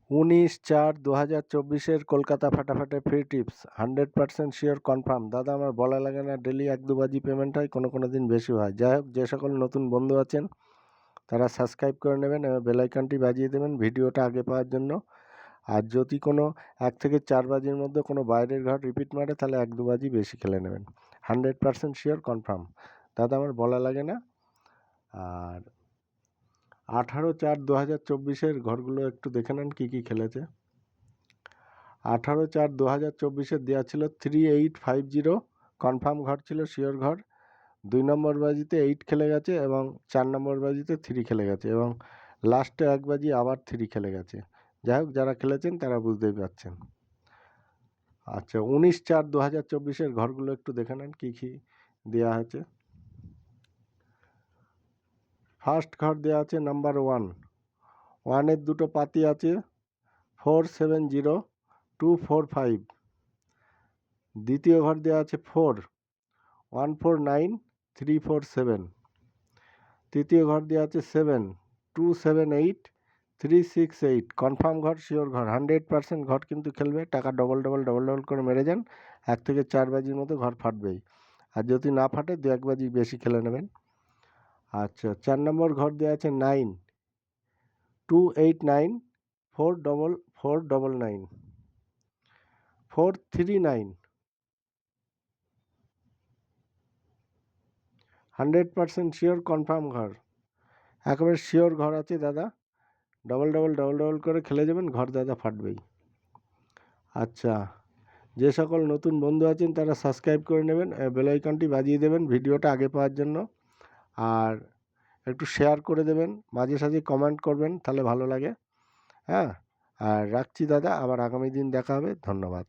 19/4/2024 কলকাতা ফাটাফাটি free tips 100% sure confirm. দাদা আমার বলা লাগে না, ডেলি 1-2 বাজি পেমেন্ট হয়, কোনো দিন বেশি হয়। যাই হোক, যে সকল নতুন বন্ধু আছেন তারা সাবস্ক্রাইব করে নেবেন এবং বেল আইকনটি বাজিয়ে দেবেন ভিডিওটা আগে পাওয়ার জন্য। আর যদি কোনো 1 থেকে 4 বাজির মধ্যে কোনো বাইরের ঘর রিপিট মারে তাহলে 1-2 বাজি বেশি খেলে নেবেন। 100% শিওর কনফার্ম, দাদা আমার বলা লাগে না। আর 18/4/2024 ঘরগুলো একটু দেখে নেন কী কী খেলেছে। 18/4/2024 দেওয়া ছিল 3850, কনফার্ম ঘর ছিল, শিওর ঘর। 2 নম্বর বাজিতে 8 খেলে গেছে এবং 4 নম্বর বাজিতে 3 খেলে গেছে এবং লাস্টে 1 বাজি আবার 3 খেলে গেছে। যাই হোক, যারা খেলেছেন তারা বুঝতেই পারছেন। আচ্ছা, 19/4/2024 ঘরগুলো একটু দেখে নেন কী কী দেওয়া হয়েছে। ফার্স্ট ঘর দেওয়া আছে নাম্বার 1, 1-এর দুটো পাতি আছে 470245। দ্বিতীয় ঘর দেওয়া আছে 4, 149347। তৃতীয় ঘর দেওয়া আছে 7, 278368। কনফার্ম ঘর, শিওর ঘর, 100% ঘর কিন্তু খেলবে। টাকা ডবল করে মেরে যান। 1 থেকে 4 বাজির মতো ঘর ফাটবেই, আর যদি না ফাটে 2-1 বাজি বেশি খেলে নেবেন। আচ্ছা, 4 নম্বর ঘর দেওয়া আছে 9, 2894499, 439। 100% শিওর কনফার্ম ঘর, একেবারে শিওর ঘর আছে দাদা। ডবল করে খেলে যাবেন, ঘর দাদা ফাটবেই। আচ্ছা, যে সকল নতুন বন্ধু আছেন তারা সাবস্ক্রাইব করে নেবেন, বেল আইকনটি বাজিয়ে দেবেন ভিডিওটা আগে পাওয়ার জন্য। আর একটু শেয়ার করে দেবেন, মাঝে সাঝে কমেন্ট করবেন, তাহলে ভালো লাগে। হ্যাঁ, আর রাখছি দাদা, আবার আগামী দিন দেখা হবে। ধন্যবাদ।